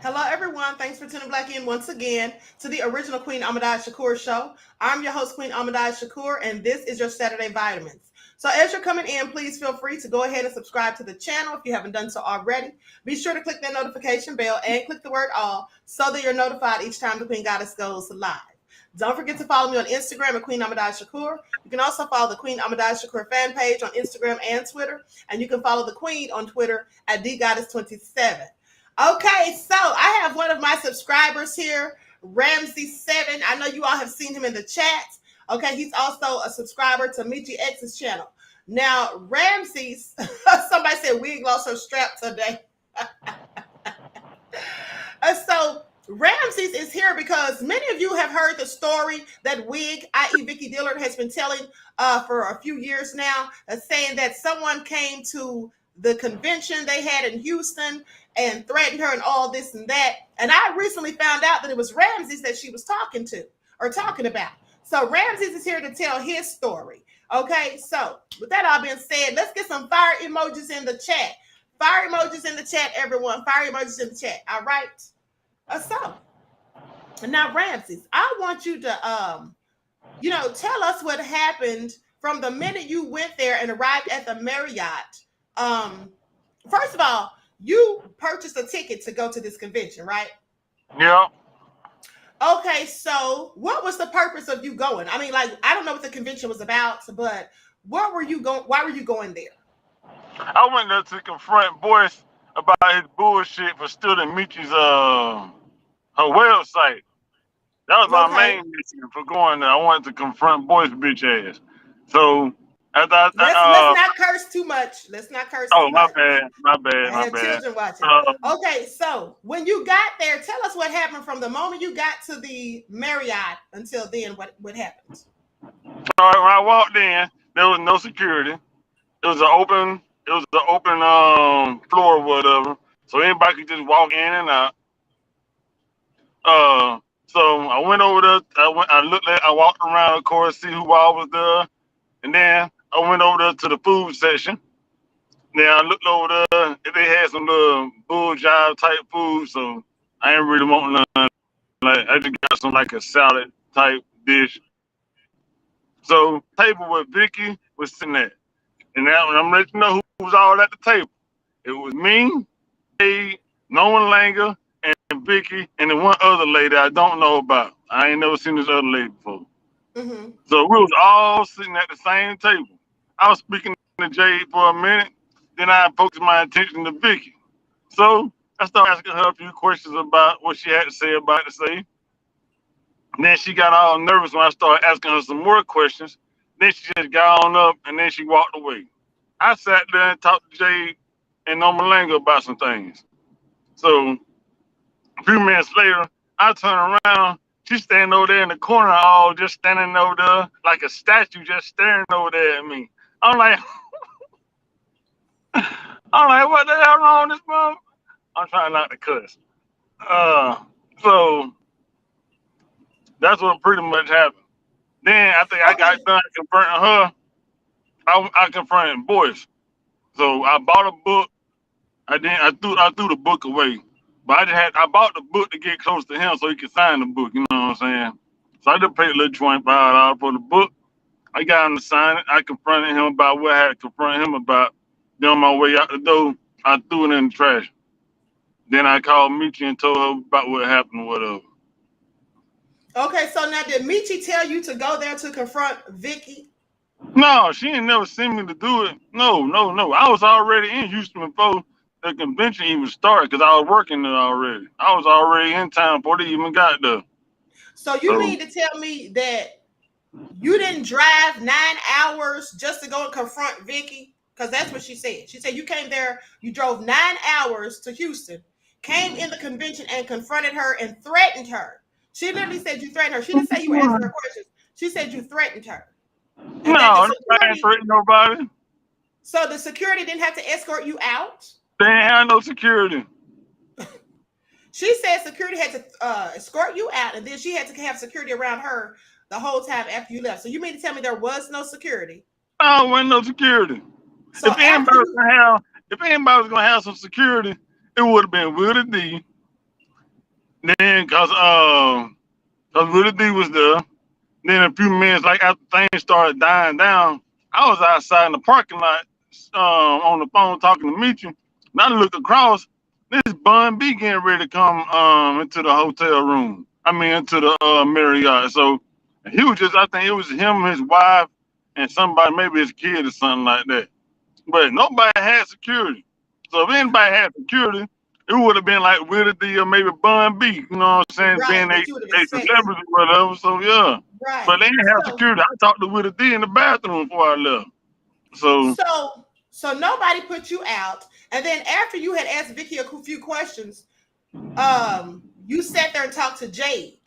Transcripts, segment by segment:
Hello, everyone. Thanks for tuning back in once again to the original Queen Ahmadiyyah Shakur show. I'm your host, Queen Ahmadiyyah Shakur, and this is your Saturday Vitamins. So, as you're coming in, please feel free to go ahead and subscribe to the channel if you haven't done so already. Be sure to click that notification bell and click the word all so that you're notified each time the Queen Goddess goes live. Don't forget to follow me on Instagram at Queen Ahmadiyyah Shakur. You can also follow the Queen Ahmadiyyah Shakur fan page on Instagram and Twitter, and you can follow the Queen on Twitter at DGoddess27. Okay, so I have one of my subscribers here, Ramsey7. I know you all have seen him in the chat. Okay, he's also a subscriber to Michi X's channel. Now, Ramsey's, somebody said wig lost her strap today. So Ramses is here because many of you have heard the story that Wig, i.e. Vicki Dillard, has been telling for a few years now, saying that someone came to the convention they had in Houston and threatened her and all this and that. And I recently found out that it was Ramses that she was talking to or talking about. So Ramses is here to tell his story. Okay, so with that all being said, let's get some fire emojis in the chat. Fire emojis in the chat, everyone. Fire emojis in the chat. All right. So now, Ramses, I want you to tell us what happened from the minute you went there and arrived at the Marriott. First of all, you purchased a ticket to go to this convention, right? Yeah. Okay, so what was the purpose of you going? I mean, like, I don't know what the convention was about, but where were you going? Why were you going there? I went there to confront Boyce about his bullshit for stealing Michi's her website. That was my main mission for going there. I wanted to confront Boyce bitch ass. So after let's not curse too much. Let's not curse too much. My bad. I have children watching. Okay, so when you got there, tell us what happened from the moment you got to the Marriott until then. What happened? All right, when I walked in, there was no security. It was an open floor or whatever, so anybody could just walk in and out. So I went over there. I walked around, of course, see who all was there, and then I went over there to the food section. Then I looked over there. They had some little bull jive type food, so I ain't really want none. Like I just got some like a salad type dish. So table where Vicki was sitting at, and now I'm letting you know who was all at the table. It was me, Dave, Norman Langer, and Vicki, and then one other lady I don't know about. I ain't never seen this other lady before. Mm-hmm. So we was all sitting at the same table. I was speaking to Jade for a minute, then I focused my attention to Vicki. So I started asking her a few questions about what she had to say about to say. And then she got all nervous when I started asking her some more questions. Then she just got on up and then she walked away. I sat there and talked to Jade and Norman Langer about some things. So a few minutes later, I turn around. She's standing over there in the corner, all just standing over there like a statue, just staring over there at me. I'm like, what the hell wrong with this mom? I'm trying not to cuss. So that's what pretty much happened. Then after I got done confronting her, I confronted Boyce. So I bought a book. I threw the book away. But I bought the book to get close to him so he could sign the book, you know what I'm saying? So I just paid a little $25 for the book. I got him to sign it. I confronted him about what I had to confront him about. Then on my way out the door, I threw it in the trash. Then I called Michi and told her about what happened or whatever. Okay, so now did Michi tell you to go there to confront Vicki? No, she ain't never seen me to do it. No. I was already in Houston before the convention even started because I was working there already. I was already in town before they even got there. So you mean to tell me that you didn't drive 9 hours just to go and confront Vicki? Because that's what she said. She said you came there, you drove 9 hours to Houston, came in the convention and confronted her and threatened her. She literally said you threatened her. She didn't say you were asking her questions. She said you threatened her. And no, I ain't threatening nobody. So the security didn't have to escort you out? They ain't have no security. She said security had to escort you out, and then she had to have security around her the whole time after you left. So you mean to tell me there was no security? No, wasn't no security. So if anybody was gonna have some security, it would have been Willie D, Then, cause Willie D was there. Then a few minutes, like after things started dying down, I was outside in the parking lot, on the phone talking to Mitchell. And I looked across. This Bun B getting ready to come into the hotel room. I mean, into the Marriott. So he was just, I think it was him, his wife, and somebody, maybe his kid or something like that. But nobody had security. So if anybody had security, it would have been like Willie D or maybe Bun B, you know what I'm saying, Right, being that you would have a expected. celebrity or whatever. So yeah. Right. But they didn't have So security. I talked to Willie D in the bathroom before I left. So so nobody put you out. And then after you had asked Vicky a few questions, you sat there and talked to Jade.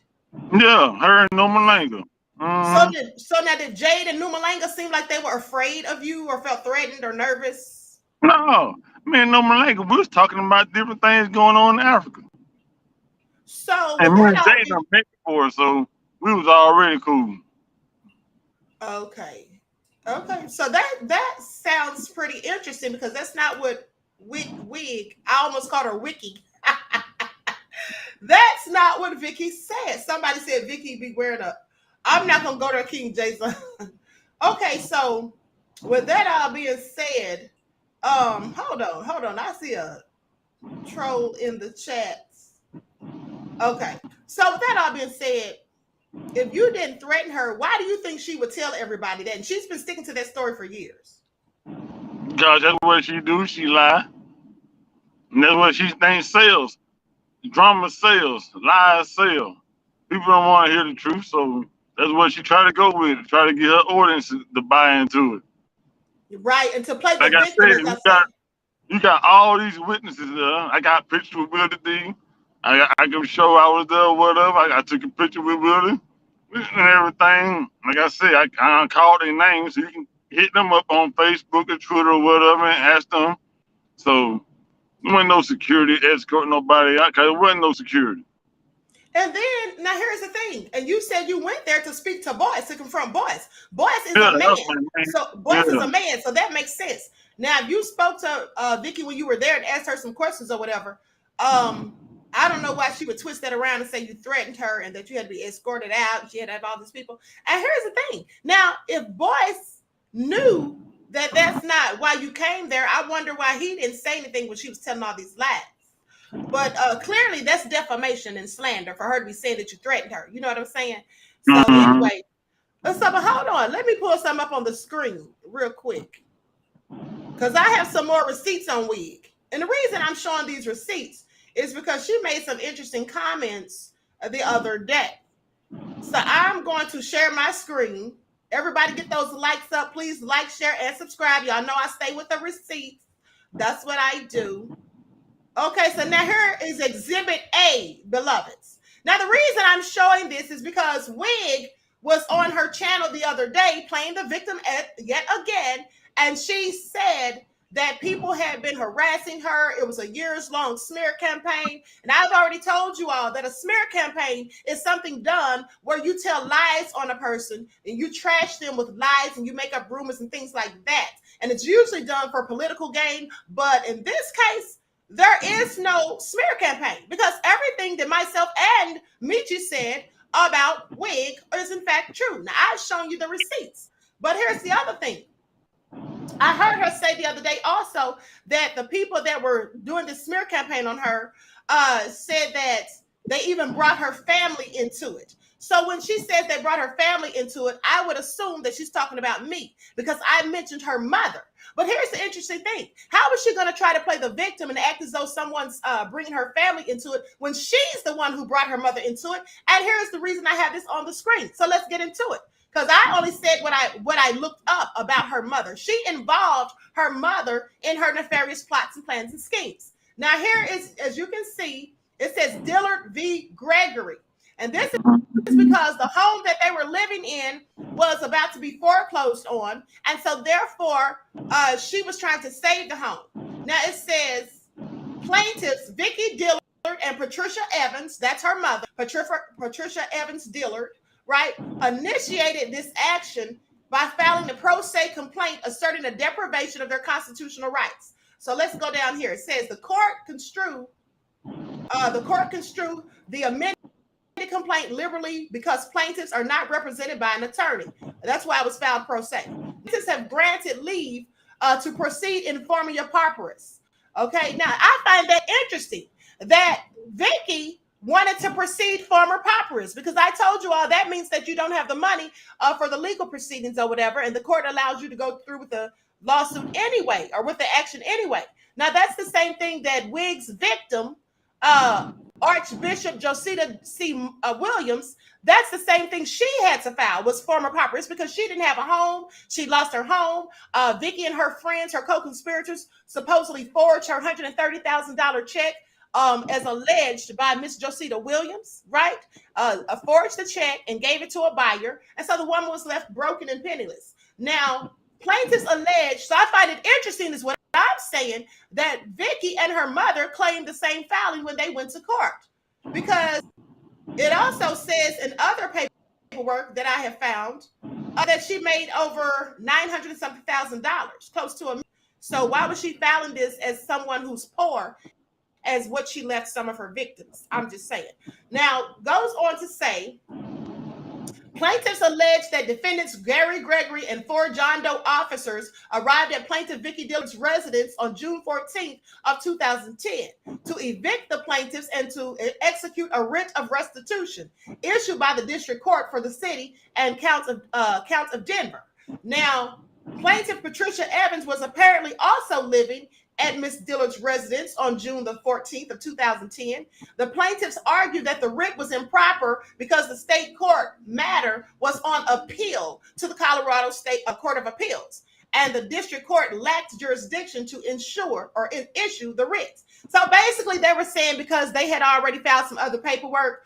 yeah, her and Nomalanga. So Mm-hmm. did Jade and Numalanga seem like they were afraid of you or felt threatened or nervous? No, me and Nomalanga, we was talking about different things going on in Africa. So And with me that and all Jay being done met before, so we was already cool. okay. Okay. So that sounds pretty interesting because that's not what Wig, I almost called her Wiki. That's not what Vicky said. Somebody said Vicky be wearing a. I'm not gonna go to King Jason. Okay, so with that all being said, hold on. I see a troll in the chats. Okay, so with that all being said, if you didn't threaten her, why do you think she would tell everybody that? And she's been sticking to that story for years. Cause that's what she do, she lie. And that's what she thinks sells. Drama sells, lies sell. People don't want to hear the truth, so that's what she try to go with, try to get her audience to buy into it. Right, and to play the Like I victim, said, as I say. you got all these witnesses there. I got pictures with Willie D. I can show I was there or whatever. I took a picture with Willie and everything. Like I said, I called their names so you can hit them up on Facebook or Twitter or whatever and ask them. So there wasn't no security escort nobody out because there wasn't no security. And then now here's the thing, and you said you went there to speak to Boyce, to confront Boyce. Boyce is Yeah, a that's man, my name. so Boyce is Yeah. a man, so that makes sense. Now, if you spoke to Vicky when you were there and asked her some questions or whatever, I don't know why she would twist that around and say you threatened her and that you had to be escorted out. And she had to have all these people. And here's the thing: now, if Boyce knew that that's not why you came there, I wonder why he didn't say anything when she was telling all these lies. But clearly, that's defamation and slander for her to be saying that you threatened her. You know what I'm saying? So Mm-hmm. anyway, so but hold on. Let me pull some up on the screen real quick because I have some more receipts on Wig. And the reason I'm showing these receipts is because she made some interesting comments the other day. So I'm going to share my screen. Everybody get those likes up. Please like, share, and subscribe. Y'all know I stay with the receipts. That's what I do. Okay, so now here is Exhibit A, beloveds. Now, the reason I'm showing this is because Wig was on her channel the other day playing the victim yet again, and she said that people had been harassing her. It was a years-long smear campaign. And I've already told you all that a smear campaign is something done where you tell lies on a person and you trash them with lies and you make up rumors and things like that. And it's usually done for political gain. But in this case, there is no smear campaign because everything that myself and Michi said about Wig is in fact true. Now, I've shown you the receipts. But here's the other thing. I heard her say the other day also that the people that were doing the smear campaign on her said that they even brought her family into it. So when she says they brought her family into it, I would assume that she's talking about me because I mentioned her mother. But here's the interesting thing. How is she going to try to play the victim and act as though someone's bringing her family into it when she's the one who brought her mother into it? And here's the reason I have this on the screen. So let's get into it. Because I only said what I looked up about her mother. She involved her mother in her nefarious plots and plans and schemes. Now here is, as you can see, it says Dillard v. Gregory. And this is because the home that they were living in was about to be foreclosed on. And so therefore, she was trying to save the home. Now it says plaintiffs Vicky Dillard and Patricia Evans, that's her mother, Patricia Evans Dillard, right, initiated this action by filing a pro se complaint asserting a deprivation of their constitutional rights. So let's go down here. It says the court construed The court construed the amended complaint liberally because plaintiffs are not represented by an attorney. That's why I was found pro se. Plaintiffs have granted leave to proceed in formula pauperis. Okay, now I find that interesting that Vicki wanted to proceed former pauperis, because I told you all that means that you don't have the money for the legal proceedings or whatever, and the court allows you to go through with the lawsuit anyway, or with the action anyway. Now that's the same thing that Wig's victim, Archbishop Josita C. Williams, that's the same thing she had to file, was former pauperis, because she didn't have a home. She lost her home. Vicki and her friends, her co-conspirators, supposedly forged her $130,000 check as alleged by Miss Josita Williams, right? Forged the check and gave it to a buyer. And so the woman was left broken and penniless. Now, plaintiffs allege, so I find it interesting is what I'm saying, that Vicki and her mother claimed the same filing when they went to court, because it also says in other paperwork that I have found that she made over $900 something thousand, close to $1 million. So why was she filing this as someone who's poor, as what she left some of her victims? I'm just saying. Now, goes on to say, plaintiffs allege that defendants Gary Gregory and 4 John Doe officers arrived at plaintiff Vicki Dillard's residence on June 14th of 2010 to evict the plaintiffs and to execute a writ of restitution issued by the district court for the city and counts of Denver. Now, plaintiff Patricia Evans was apparently also living at Miss Dillard's residence on June the 14th of 2010. The plaintiffs argued that the writ was improper because the state court matter was on appeal to the Colorado State Court of Appeals, and the district court lacked jurisdiction to issue the writ. So basically they were saying, because they had already filed some other paperwork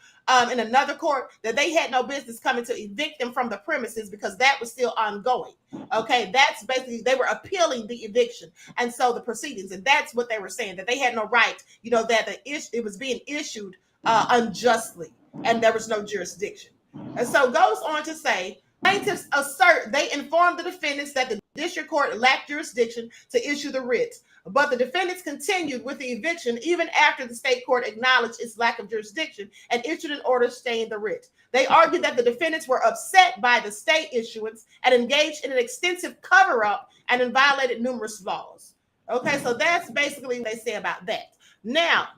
in another court, that they had no business coming to evict them from the premises, because that was still ongoing. Okay, that's basically, they were appealing the eviction, and so the proceedings, and that's what they were saying, that they had no right, that it was being issued unjustly, and there was no jurisdiction. And so goes on to say, plaintiffs assert they informed the defendants that the district court lacked jurisdiction to issue the writ, but the defendants continued with the eviction even after the state court acknowledged its lack of jurisdiction and issued an order staying the writ. They argued that the defendants were upset by the state issuance and engaged in an extensive cover-up and violated numerous laws. Okay, so that's basically what they say about that. Now,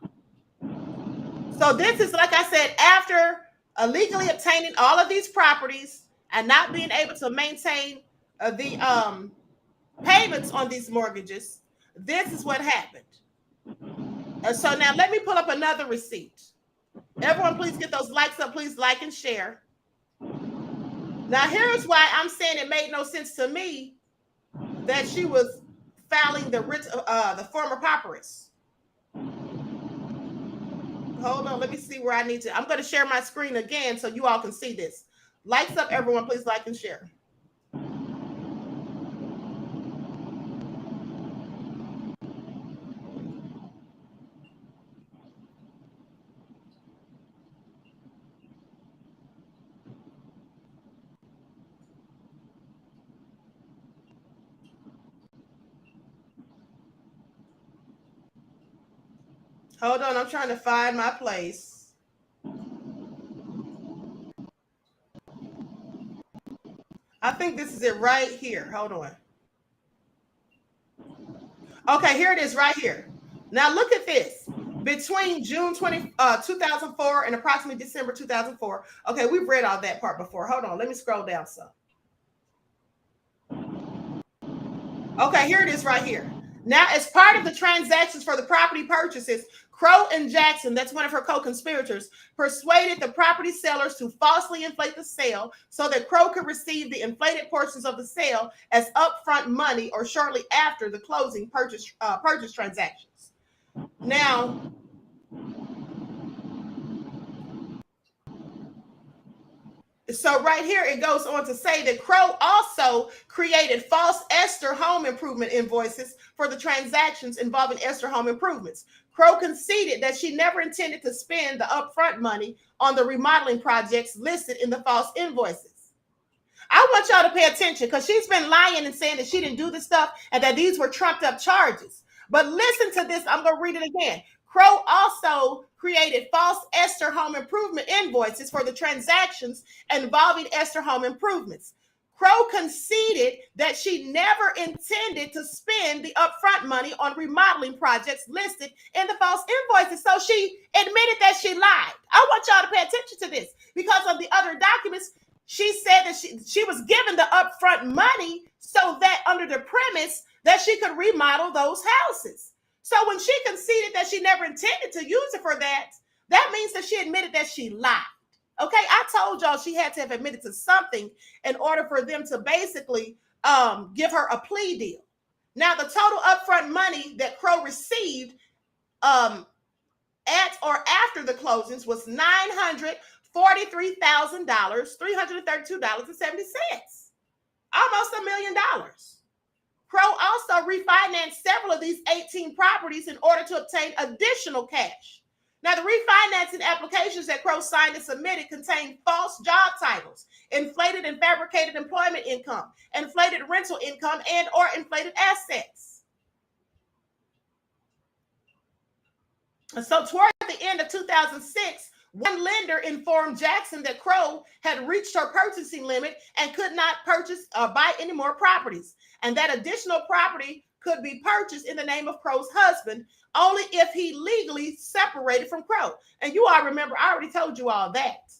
so this is, like I said, after illegally obtaining all of these properties and not being able to maintain the payments on these mortgages. This is what happened. So now let me pull up another receipt. Everyone, please get those likes up. Please like and share. Now, here's why I'm saying it made no sense to me that she was filing the writ of the former pauperis. Hold on, let me see where I need to. I'm going to share my screen again so you all can see this. Likes up, everyone. Please like and share. Hold on, I'm trying to find my place. I think this is it right here. Hold on. Okay, here it is right here. Now look at this. Between June 2004 and approximately December 2004. Okay, we've read all that part before. Hold on, let me scroll down some. Okay, here it is right here. Now, as part of the transactions for the property purchases, Crow and Jackson, that's one of her co-conspirators, persuaded the property sellers to falsely inflate the sale so that Crow could receive the inflated portions of the sale as upfront money or shortly after the closing purchase transactions. Now, so right here, it goes on to say that Crow also created false Esther home improvement invoices for the transactions involving Esther home improvements. Crow conceded that she never intended to spend the upfront money on the remodeling projects listed in the false invoices. I want y'all to pay attention, because she's been lying and saying that she didn't do this stuff and that these were trumped up charges. But listen to this. I'm going to read it again. Crow also created false Esther home improvement invoices for the transactions involving Esther home improvements. Crow conceded that she never intended to spend the upfront money on remodeling projects listed in the false invoices. So she admitted that she lied. I want y'all to pay attention to this because of the other documents. She said that she was given the upfront money so that under the premise that she could remodel those houses. So when she conceded that she never intended to use it for that, that means that she admitted that she lied. Okay, I told y'all she had to have admitted to something in order for them to basically give her a plea deal. Now, the total upfront money that Crow received at or after the closings was $943,000, $332.70, almost $1 million. Crow also refinanced several of these 18 properties in order to obtain additional cash. Now, the refinancing applications that Crow signed and submitted contained false job titles, inflated and fabricated employment income, inflated rental income, and or inflated assets. So toward the end of 2006, one lender informed Jackson that Crow had reached her purchasing limit and could not purchase or buy any more properties, and that additional property could be purchased in the name of Crow's husband only if he legally separated from Crow. And you all remember, I already told you all that.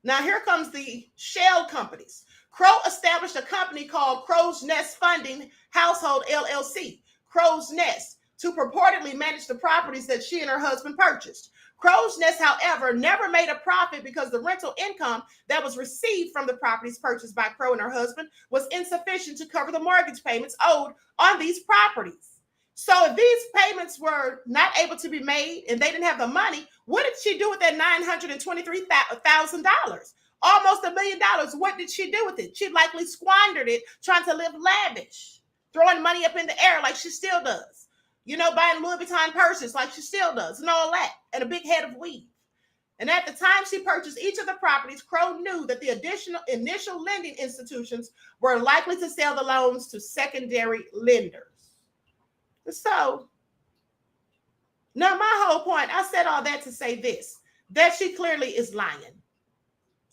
Now here comes the shell companies. Crow established a company called Crow's Nest Funding Household LLC, Crow's Nest, to purportedly manage the properties that she and her husband purchased. Crow's Nest, however, never made a profit because the rental income that was received from the properties purchased by Crow and her husband was insufficient to cover the mortgage payments owed on these properties. So if these payments were not able to be made and they didn't have the money, what did she do with that $923,000? Almost $1 million. What did she do with it? She likely squandered it trying to live lavish, throwing money up in the air like she still does. You know, buying Louis Vuitton purses like she still does and all that, and a big head of weave. And at the time she purchased each of the properties, Crow knew that the initial lending institutions were likely to sell the loans to secondary lenders. So, now my whole point, I said all that to say this, that she clearly is lying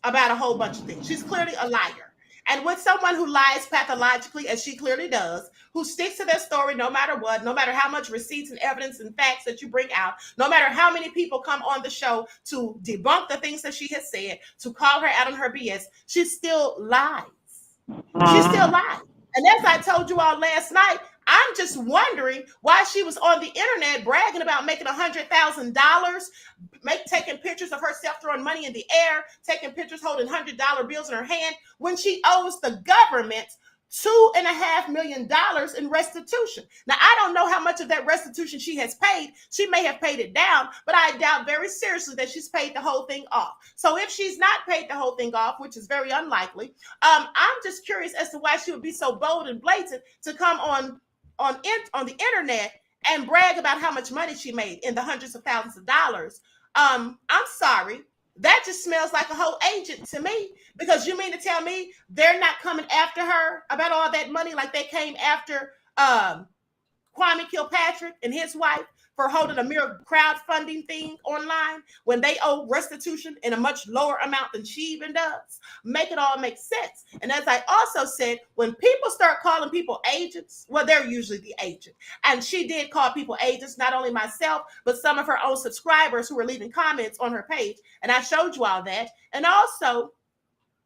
about a whole bunch of things. She's clearly a liar. And with someone who lies pathologically, as she clearly does, who sticks to their story no matter what, no matter how much receipts and evidence and facts that you bring out, no matter how many people come on the show to debunk the things that she has said, to call her out on her BS, she still lies. She still lies. And as I told you all last night, I'm just wondering why she was on the internet bragging about making $100,000, taking pictures of herself throwing money in the air, taking pictures holding $100 bills in her hand when she owes the government $2.5 million in restitution. Now, I don't know how much of that restitution she has paid. She may have paid it down, but I doubt very seriously that she's paid the whole thing off. So if she's not paid the whole thing off, which is very unlikely, I'm just curious as to why she would be so bold and blatant to come on the internet and brag about how much money she made in the hundreds of thousands of dollars. I'm sorry. That just smells like a whole agent to me, because you mean to tell me they're not coming after her about all that money like they came after Kwame Kilpatrick and his wife for holding a mere crowdfunding thing online when they owe restitution in a much lower amount than she even does? Make it all make sense. And as I also said, when people start calling people agents, well, they're usually the agent. And she did call people agents, not only myself, but some of her own subscribers who were leaving comments on her page. And I showed you all that. And also,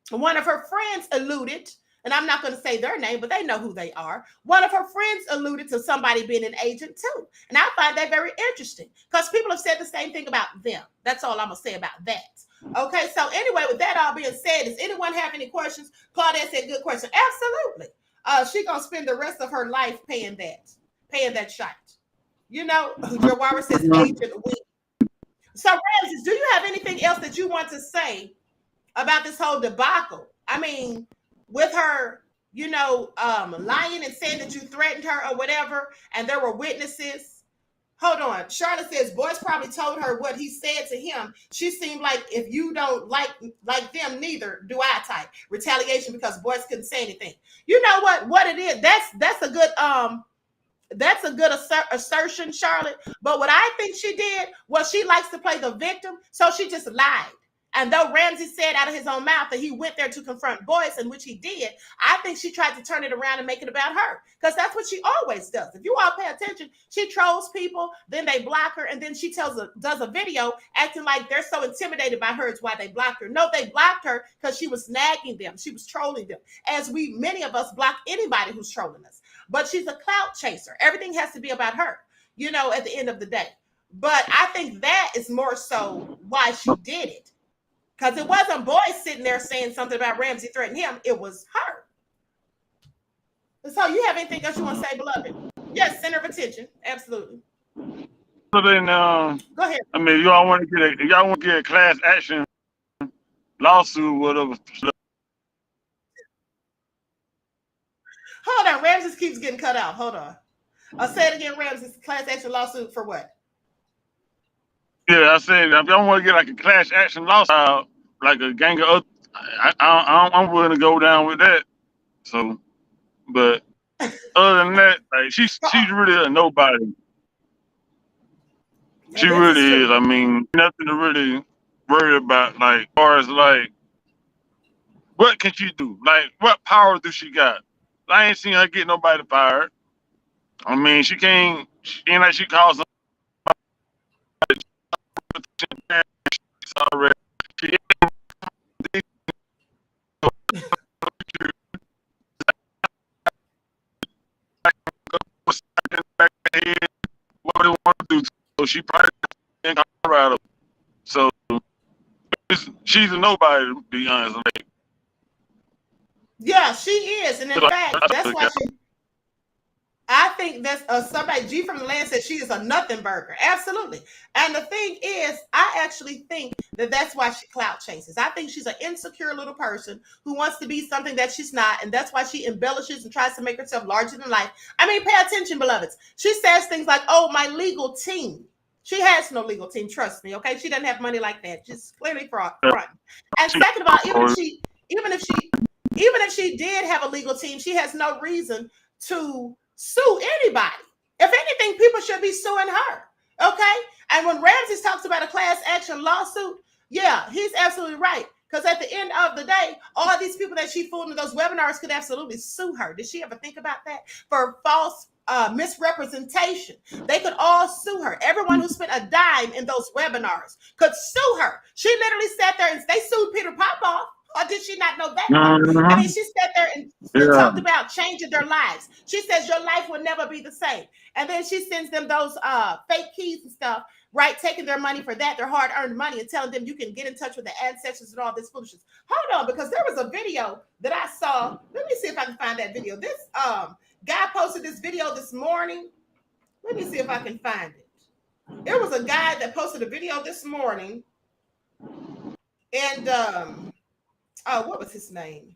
one of her friends alluded, and I'm not going to say their name, but they know who they are. One of her friends alluded to somebody being an agent too. And I find that very interesting because people have said the same thing about them. That's all I'm going to say about that. Okay, so anyway, with that all being said, does anyone have any questions? Claudette said, good question. Absolutely. She's going to spend the rest of her life paying that shot. You know, Jawara says agent week. So Ramses, do you have anything else that you want to say about this whole debacle? I mean, with her, you know, lying and saying that you threatened her or whatever, and there were witnesses. Hold on. Charlotte says, Boyce probably told her what he said to him. She seemed like, if you don't like them, neither do I type. Retaliation because Boyce couldn't say anything. You know what it is? That's a good That's a good assertion, Charlotte. But what I think she did was she likes to play the victim, so she just lied. And though Ramsey said out of his own mouth that he went there to confront Boyce, in which he did, I think she tried to turn it around and make it about her. Because that's what she always does. If you all pay attention, she trolls people, then they block her, and then she does a video acting like they're so intimidated by her, it's why they blocked her. No, they blocked her because she was nagging them. She was trolling them. As many of us block anybody who's trolling us. But she's a clout chaser. Everything has to be about her, at the end of the day. But I think that is more so why she did it. Because it wasn't Boyce sitting there saying something about Ramsey threatening him. It was her. So you have anything else you want to say, beloved? Yes, center of attention. Absolutely. So then, go ahead. I mean, y'all want to get a class action lawsuit, whatever. Hold on, Ramsey keeps getting cut out. Hold on. I'll say it again, Ramsey. Class action lawsuit for what? Yeah, I said if y'all want to get like a class action lawsuit, like a gang of other, I'm willing to go down with that. So, but other than that, like she's really a nobody. She really is. I mean, nothing to really worry about. Like, as far as like, what can she do? Like, what power do she got? I ain't seen her get nobody fired. I mean, she can't. Ain't like she calls somebody already. She back ahead what they want to do. So she probably in Colorado. So she's a nobody, to be honest. Like, yeah, she is, and in fact, that's why she. I think that's somebody. G from the land said she is a nothing burger. Absolutely. And the thing is, I actually think that that's why she clout chases. I think she's an insecure little person who wants to be something that she's not. And that's why she embellishes and tries to make herself larger than life. I mean, pay attention, beloveds. She says things like, oh, my legal team. She has no legal team. Trust me. Okay. She doesn't have money like that. Just clearly fraud. And second of all, even if she did have a legal team, she has no reason to sue anybody. If anything, people should be suing her. Okay? And when Ramsey talks about a class action lawsuit, yeah, he's absolutely right. Because at the end of the day, all these people that she fooled in those webinars could absolutely sue her. Did she ever think about that? For false misrepresentation. They could all sue her. Everyone who spent a dime in those webinars could sue her. She literally sat there and they sued Peter Popoff. Or did she not know that? I mean, she sat there and talked about changing their lives. She says your life will never be the same. And then she sends them those fake keys and stuff, right? Taking their money for that, their hard-earned money, and telling them you can get in touch with the ancestors and all this foolishness. Hold on, because there was a video that I saw. Let me see if I can find that video. This guy posted this video this morning. Let me see if I can find it. There was a guy that posted a video this morning. And what was his name?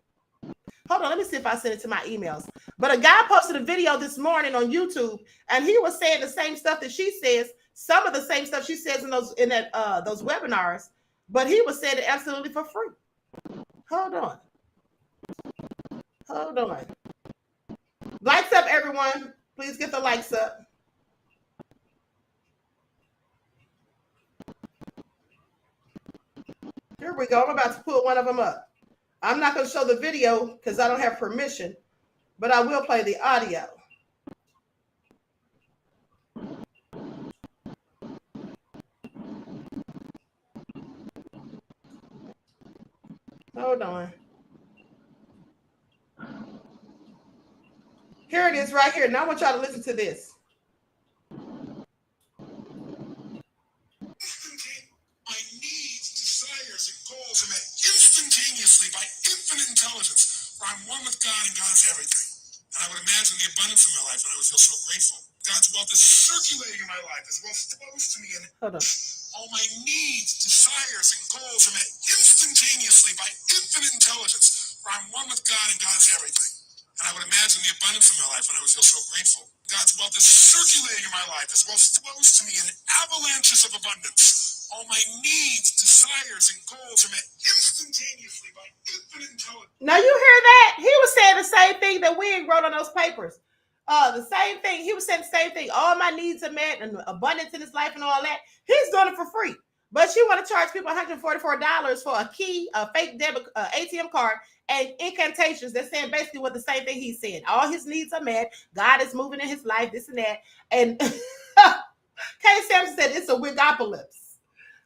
Hold on, let me see if I sent it to my emails. But a guy posted a video this morning on YouTube, and he was saying the same stuff that she says, some of the same stuff she says in those webinars, but he was saying it absolutely for free. Hold on. Likes up, everyone. Please get the likes up. Here we go. I'm about to pull one of them up. I'm not going to show the video because I don't have permission, but I will play the audio. Hold on. Here it is right here. Now I want y'all to listen to this. My needs, desires, and goals are met instantaneously by infinite intelligence, where I'm one with God and God is everything. And I would imagine the abundance in my life, and I would feel so grateful. God's wealth is circulating in my life. His wealth flows to me, and all my needs, desires, and goals are met instantaneously by infinite intelligence, where I'm one with God and God is everything. And I would imagine the abundance in my life, and I would feel so grateful. God's wealth is circulating in my life. His wealth flows to me in avalanches of abundance. All my needs, desires, and goals are met instantaneously by infinite intelligence. Now you hear that? He was saying the same thing that we wrote on those papers. The same thing. He was saying the same thing. All my needs are met and abundance in his life and all that. He's doing it for free. But you want to charge people $144 for a key, a fake debit ATM card, and incantations. They're saying basically what the same thing he's saying. All his needs are met. God is moving in his life, this and that. And Kay Sampson said it's a wigopolis.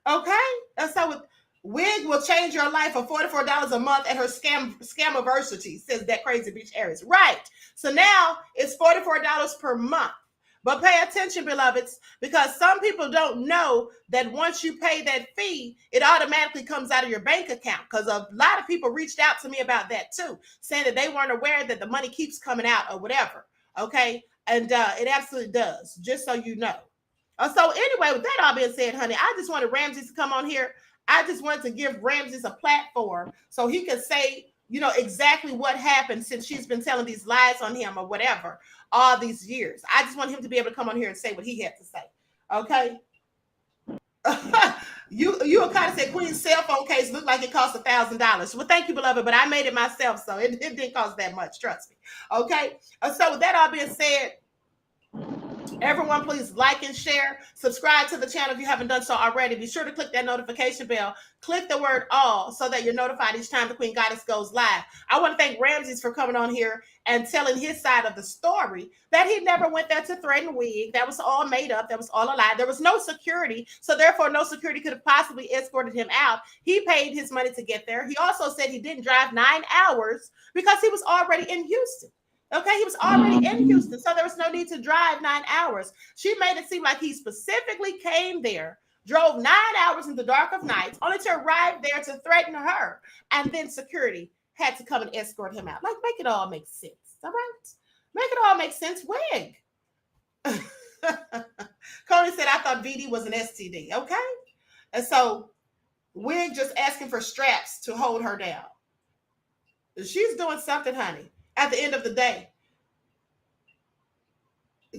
Okay? And so with wig will change your life for $44 a month at her scamiversity, says that crazy bitch Aries. Right. So now it's $44 per month. But pay attention, beloveds, because some people don't know that once you pay that fee, it automatically comes out of your bank account. Because a lot of people reached out to me about that too, saying that they weren't aware that the money keeps coming out or whatever. Okay. And it absolutely does, just so you know. So anyway, with that all being said, honey, I just wanted Ramses to come on here. I just wanted to give Ramses a platform so he could say, you know, exactly what happened since she's been telling these lies on him or whatever all these years. I just want him to be able to come on here and say what he had to say. Okay. you kind of said Queen's cell phone case looked like it cost $1,000. Well, thank you, beloved, but I made it myself, so it didn't cost that much. Trust me. Okay. So with that all being said, everyone, please like and share. Subscribe to the channel if you haven't done so already. Be sure to click that notification bell. Click the word all so that you're notified each time the Queen Goddess goes live. I want to thank Ramses for coming on here and telling his side of the story, that he never went there to threaten wig. That was all made up. That was all a lie. There was no security. So therefore, no security could have possibly escorted him out. He paid his money to get there. He also said he didn't drive 9 hours because he was already in Houston. Okay, he was already in Houston, so there was no need to drive 9 hours. She made it seem like he specifically came there, drove 9 hours in the dark of night, only to arrive there to threaten her, and then security had to come and escort him out. Like, make it all make sense, all right? Make it all make sense. Wig. Cody said, I thought VD was an STD, okay? And so Wig just asking for straps to hold her down. She's doing something, honey. At the end of the day,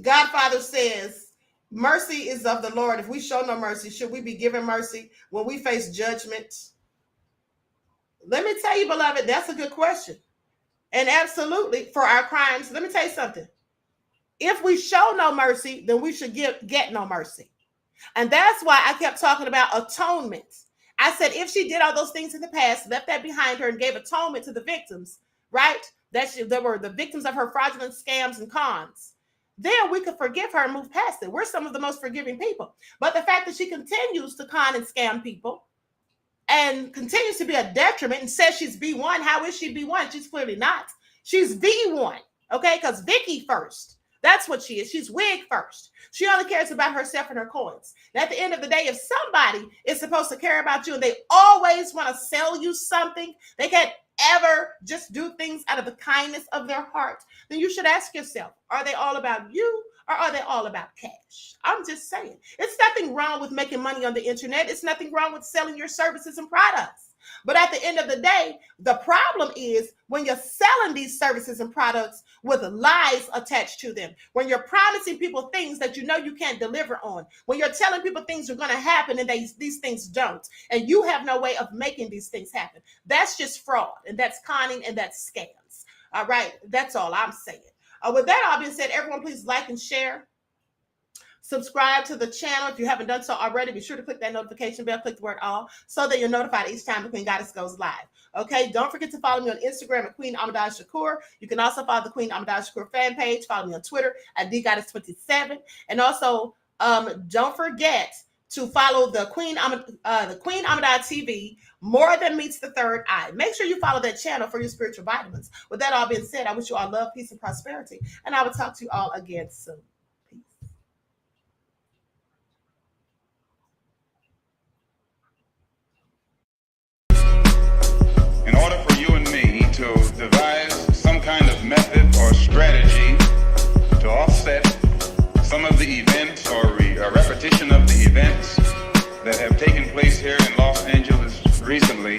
Godfather says, mercy is of the Lord. If we show no mercy, should we be given mercy when we face judgment? Let me tell you, beloved, that's a good question. And absolutely, for our crimes, let me tell you something. If we show no mercy, then we should get no mercy. And that's why I kept talking about atonement. I said, if she did all those things in the past, left that behind her and gave atonement to the victims, right? They were the victims of her fraudulent scams and cons. Then we could forgive her and move past it. We're some of the most forgiving people. But the fact that she continues to con and scam people and continues to be a detriment and says she's B1, how is she B1? She's clearly not. She's V1, okay? Because Vicki first. That's what she is. She's wig first. She only cares about herself and her coins. And at the end of the day, if somebody is supposed to care about you and they always want to sell you something, they can't ever just do things out of the kindness of their heart, then you should ask yourself, are they all about you or are they all about cash? I'm just saying. It's nothing wrong with making money on the internet. It's nothing wrong with selling your services and products. But at the end of the day, the problem is when you're selling these services and products with lies attached to them, when you're promising people things that you know you can't deliver on, when you're telling people things are going to happen and these things don't, and you have no way of making these things happen. That's just fraud, and that's conning, and that's scams. All right, that's all I'm saying. With that all being said, everyone please like and share. Subscribe to the channel if you haven't done so already. Be sure to click that notification bell, click the word all, so that you're notified each time the Queen Goddess goes live. Okay, don't forget to follow me on Instagram at Queen Ahmadiyyah Shakur. You can also follow the Queen Ahmadiyyah Shakur fan page. Follow me on Twitter at DGoddess27. And also, don't forget to follow the Queen Ahmadiyyah TV, More Than Meets the Third Eye. Make sure you follow that channel for your spiritual vitamins. With that all being said, I wish you all love, peace, and prosperity. And I will talk to you all again soon. In order for you and me to devise some kind of method or strategy to offset some of the events or a repetition of the events that have taken place here in Los Angeles recently,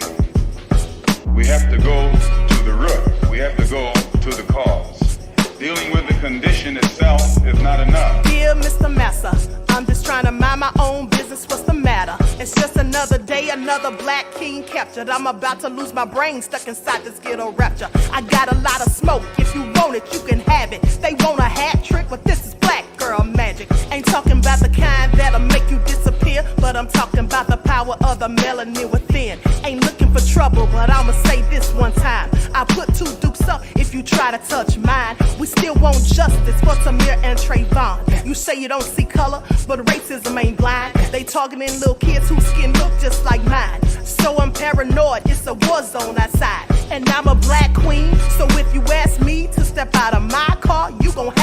we have to go to the root. We have to go to the cause. Dealing with the condition itself is not enough. Dear Mr. Massa, I'm just trying to mind my own business. What's the matter? It's just another day, another black king kept captured. I'm about to lose my brain stuck inside this ghetto rapture. I got a lot of smoke. If you want it, you can have it. They want a hat trick, but this is black girl magic. Ain't talking about the kind that'll make you disappear, but I'm talking about the power of the melanin within. Ain't looking for trouble, but I'ma say this one time. I put 2 dukes up if you try to touch mine. We still want justice for Tamir and Trayvon. You say you don't see color, but racism ain't blind. They targeting little kids whose skin look just like mine. So I'm paranoid, it's a war zone outside. And I'm a black queen, so if you ask me to step out of my car, you gon' have